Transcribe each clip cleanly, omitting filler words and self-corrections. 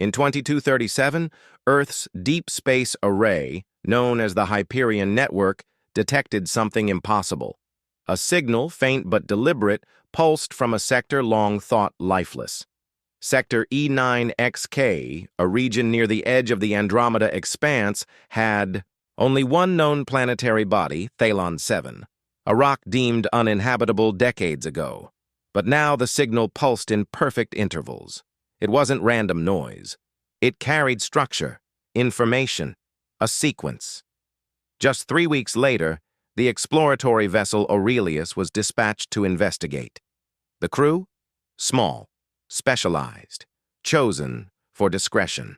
In 2237, Earth's Deep Space Array, known as the Hyperion Network, detected something impossible. A signal, faint but deliberate, pulsed from a sector long thought lifeless. Sector E9XK, a region near the edge of the Andromeda Expanse, had only one known planetary body, Thalon 7, a rock deemed uninhabitable decades ago. But now the signal pulsed in perfect intervals. It wasn't random noise. It carried structure, information, a sequence. Just 3 weeks later, the exploratory vessel Aurelius was dispatched to investigate. The crew? Small, specialized, chosen for discretion.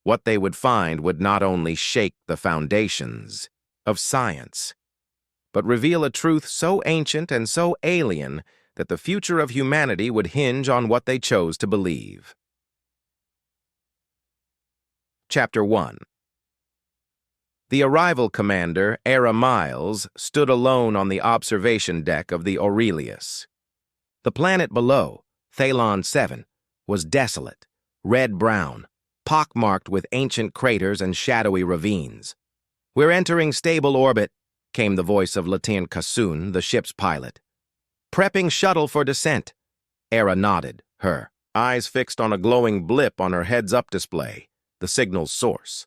What they would find would not only shake the foundations of science, but reveal a truth so ancient and so alien that the future of humanity would hinge on what they chose to believe. Chapter 1. The arrival commander, Era Miles, stood alone on the observation deck of the Aurelius. The planet below, Thalon 7, was desolate, red-brown, pockmarked with ancient craters and shadowy ravines. "We're entering stable orbit," came the voice of Lieutenant Kassoon, the ship's pilot. "Prepping shuttle for descent." Era nodded, her eyes fixed on a glowing blip on her heads-up display, the signal's source.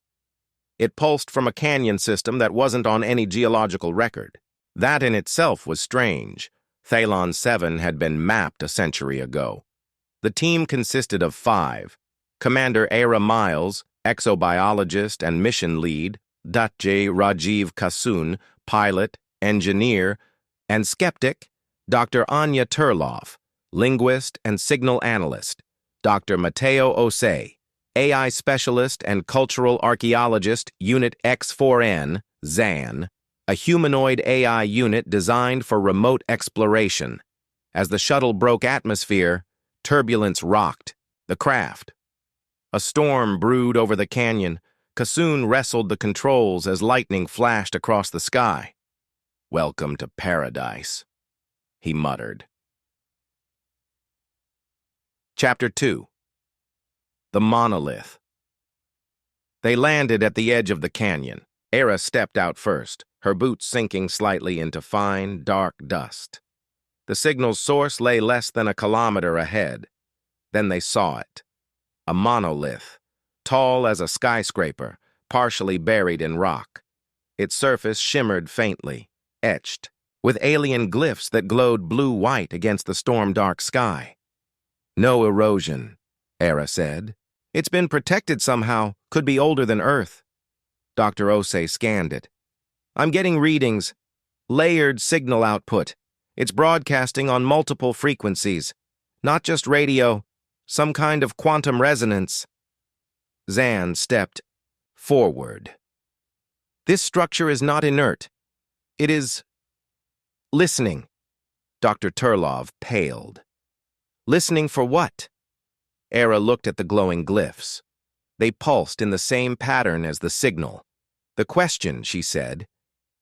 It pulsed from a canyon system that wasn't on any geological record. That in itself was strange. Thalon 7 had been mapped a century ago. The team consisted of 5. Commander Era Miles, exobiologist and mission lead, Dr. Rajiv Kassoon, pilot, engineer, and skeptic, Dr. Anya Turloff, linguist and signal analyst, Dr. Matteo Osei, AI specialist and cultural archaeologist, Unit X4N, ZAN, a humanoid AI unit designed for remote exploration. As the shuttle broke atmosphere, turbulence rocked the craft. A storm brewed over the canyon. Kassoon wrestled the controls as lightning flashed across the sky. "Welcome to paradise," he muttered. Chapter 2. The Monolith. They landed at the edge of the canyon. Era stepped out first, her boots sinking slightly into fine, dark dust. The signal's source lay less than a kilometer ahead. Then they saw it. A monolith, tall as a skyscraper, partially buried in rock. Its surface shimmered faintly, etched, with alien glyphs that glowed blue-white against the storm-dark sky. "No erosion," Era said. "It's been protected somehow, could be older than Earth." Dr. Osei scanned it. "I'm getting readings. Layered signal output. It's broadcasting on multiple frequencies. Not just radio, some kind of quantum resonance." Zan stepped forward. "This structure is not inert. It is listening." Dr. Turlov paled. "Listening for what?" Era looked at the glowing glyphs. They pulsed in the same pattern as the signal. "The question," she said,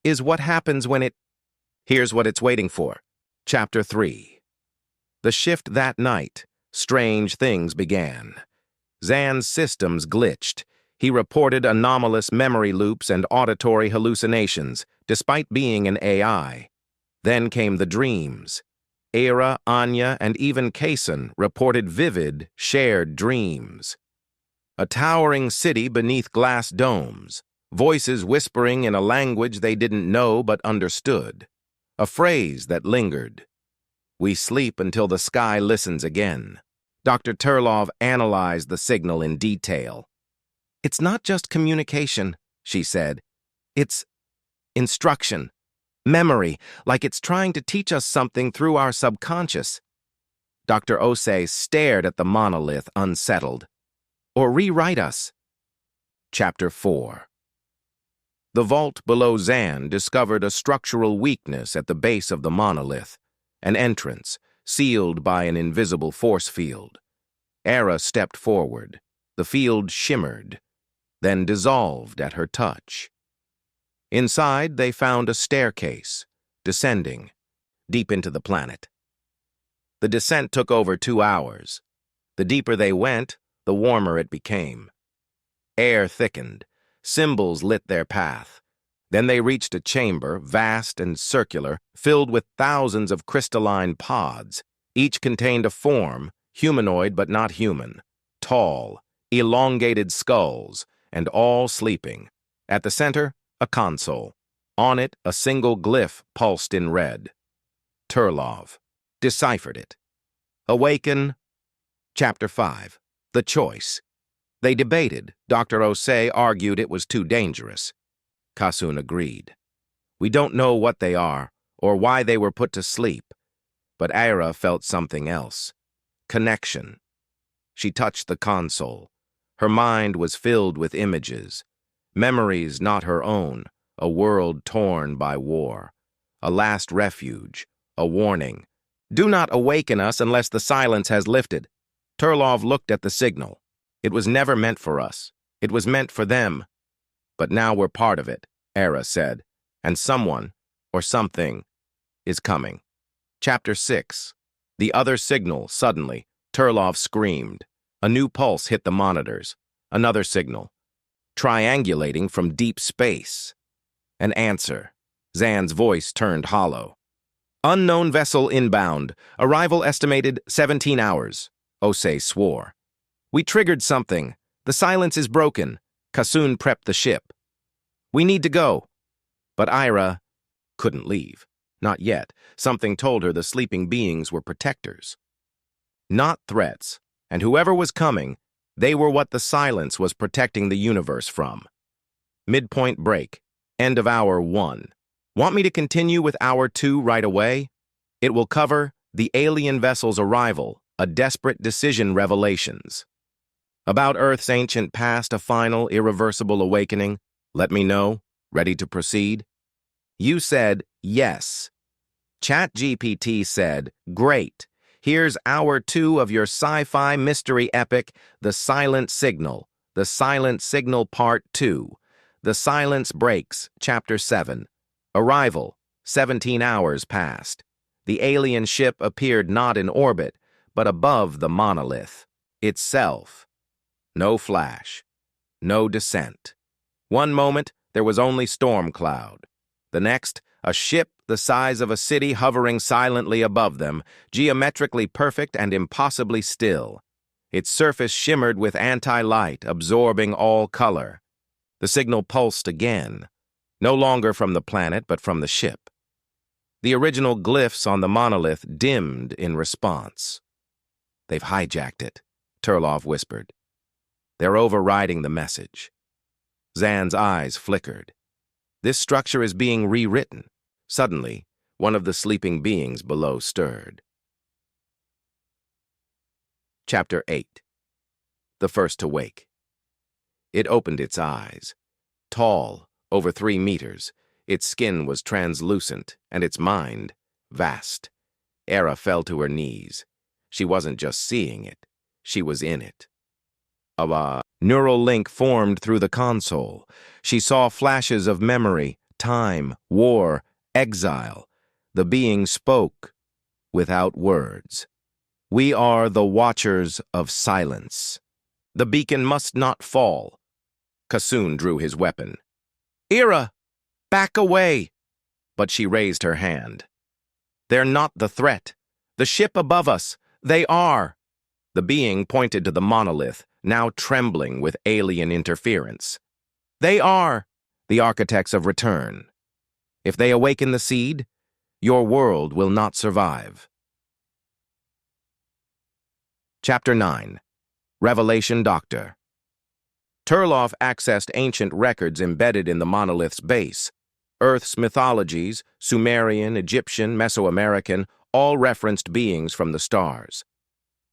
"is what happens when it—" Here's what it's waiting for. Chapter 3. The shift that night, strange things began. Zan's systems glitched. He reported anomalous memory loops and auditory hallucinations, despite being an AI. Then came the dreams. Era, Anya, and even Kaysen reported vivid, shared dreams. A towering city beneath glass domes, voices whispering in a language they didn't know but understood. A phrase that lingered. "We sleep until the sky listens again." Dr. Turlov analyzed the signal in detail. "It's not just communication," she said. "It's instruction. Memory, like it's trying to teach us something through our subconscious." Dr. Osei stared at the monolith, unsettled. "Or rewrite us." Chapter 4. The vault below Zan discovered a structural weakness at the base of the monolith, an entrance, sealed by an invisible force field. Era stepped forward. The field shimmered, then dissolved at her touch. Inside, they found a staircase, descending, deep into the planet. The descent took over 2 hours. The deeper they went, the warmer it became. Air thickened. Symbols lit their path. Then they reached a chamber, vast and circular, filled with thousands of crystalline pods. Each contained a form, humanoid but not human, tall, elongated skulls, and all sleeping. At the center, a console. On it, a single glyph pulsed in red. Turlov deciphered it. Awaken. Chapter 5. The Choice. They debated. Dr. Osei argued it was too dangerous. Kasun agreed. We don't know what they are, or why they were put to sleep. But Aira felt something else. Connection. She touched the console. Her mind was filled with images. Memories not her own, a world torn by war. A last refuge, a warning. Do not awaken us unless the silence has lifted. Turlov looked at the signal. It was never meant for us. It was meant for them. But now we're part of it, Aira said. And someone, or something, is coming. Chapter 6. The other signal, suddenly. Turlov screamed. A new pulse hit the monitors. Another signal. Triangulating from deep space. An answer. Zan's voice turned hollow. Unknown vessel inbound. Arrival estimated 17 hours. Osei swore. We triggered something. The silence is broken. Kasun prepped the ship. We need to go. But Aira couldn't leave. Not yet. Something told her the sleeping beings were protectors. Not threats. And whoever was coming, they were what the silence was protecting the universe from. Midpoint break. End of Hour 1. Want me to continue with Hour 2 right away? It will cover the alien vessel's arrival, a desperate decision revelations. About Earth's ancient past, a final, irreversible awakening. Let me know. Ready to proceed? You said yes. ChatGPT said, great. Here's Hour 2 of your sci-fi mystery epic, The Silent Signal. The Silent Signal Part 2. The Silence Breaks, Chapter 7. Arrival, 17 hours passed. The alien ship appeared not in orbit, but above the monolith itself. No flash. No descent. One moment, there was only storm cloud. The next, a ship the size of a city hovering silently above them, geometrically perfect and impossibly still. Its surface shimmered with anti-light, absorbing all color. The signal pulsed again, no longer from the planet, but from the ship. The original glyphs on the monolith dimmed in response. They've hijacked it, Turlov whispered. They're overriding the message. Zan's eyes flickered. This structure is being rewritten. Suddenly, one of the sleeping beings below stirred. Chapter 8. The First to Wake. It opened its eyes. Tall, over 3 meters, its skin was translucent, and its mind, vast. Aira fell to her knees. She wasn't just seeing it, she was in it. A neural link formed through the console. She saw flashes of memory, time, war, exile. The being spoke without words. We are the Watchers of Silence. The beacon must not fall. Kasun drew his weapon. Aira, back away! But she raised her hand. They're not the threat. The ship above us, they are. The being pointed to the monolith, now trembling with alien interference. They are the architects of return. If they awaken the seed, your world will not survive. Chapter 9. Revelation Doctor. Turlov accessed ancient records embedded in the monolith's base. Earth's mythologies, Sumerian, Egyptian, Mesoamerican, all referenced beings from the stars.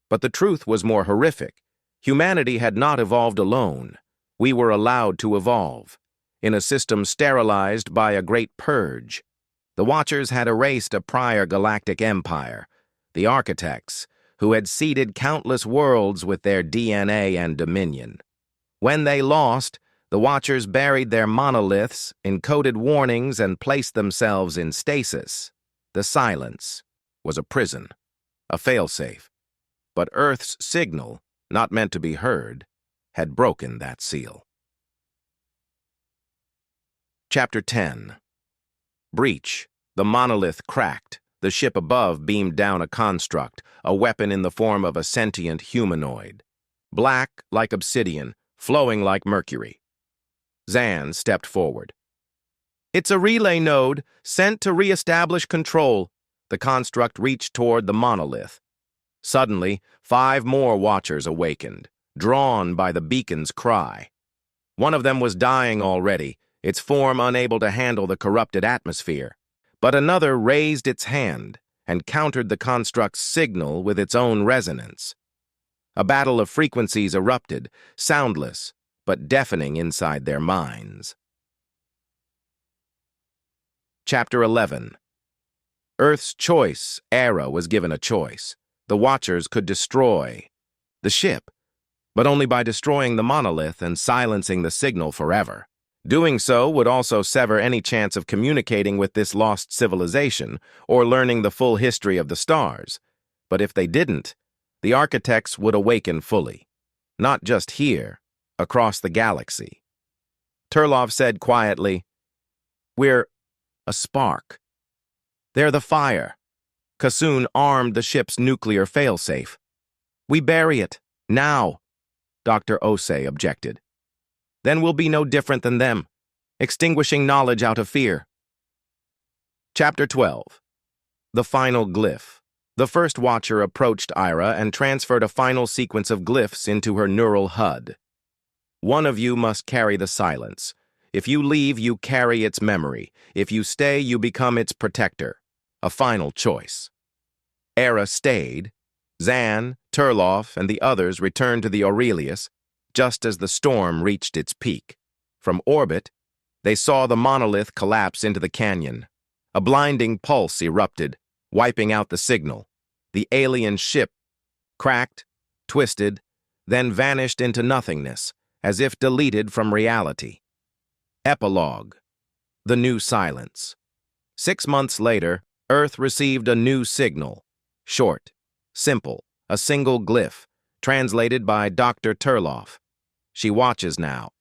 But the truth was more horrific. Humanity had not evolved alone. We were allowed to evolve, in a system sterilized by a great purge. The Watchers had erased a prior galactic empire, the architects, who had seeded countless worlds with their DNA and dominion. When they lost, the Watchers buried their monoliths, encoded warnings, and placed themselves in stasis. The silence was a prison, a failsafe. But Earth's signal, not meant to be heard, had broken that seal. Chapter 10. Breach. The monolith cracked. The ship above beamed down a construct, a weapon in the form of a sentient humanoid. Black like obsidian, flowing like mercury. Zan stepped forward. "It's a relay node, sent to re-establish control." The construct reached toward the monolith. Suddenly, 5 more watchers awakened, drawn by the beacon's cry. One of them was dying already, its form unable to handle the corrupted atmosphere. But another raised its hand and countered the construct's signal with its own resonance. A battle of frequencies erupted, soundless but deafening inside their minds. Chapter 11. Earth's choice era was given a choice. The Watchers could destroy the ship, but only by destroying the monolith and silencing the signal forever. Doing so would also sever any chance of communicating with this lost civilization or learning the full history of the stars. But if they didn't, the architects would awaken fully. Not just here, across the galaxy. Turlov said quietly, "We're a spark. They're the fire." Kassoon armed the ship's nuclear failsafe. "We bury it, now," Dr. Osei objected. "Then we'll be no different than them, extinguishing knowledge out of fear." Chapter 12. The final glyph. The first watcher approached Ira and transferred a final sequence of glyphs into her neural HUD. "One of you must carry the silence. If you leave, you carry its memory. If you stay, you become its protector. A final choice." Era stayed. Zan, Turloff, and the others returned to the Aurelius just as the storm reached its peak. From orbit, they saw the monolith collapse into the canyon. A blinding pulse erupted, wiping out the signal. The alien ship cracked, twisted, then vanished into nothingness, as if deleted from reality. Epilogue. The new silence. 6 months later, Earth received a new signal. Short, simple, a single glyph, translated by Dr. Turloff. She watches now.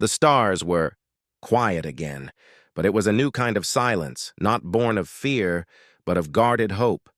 The stars were quiet again, but it was a new kind of silence, not born of fear, but of guarded hope.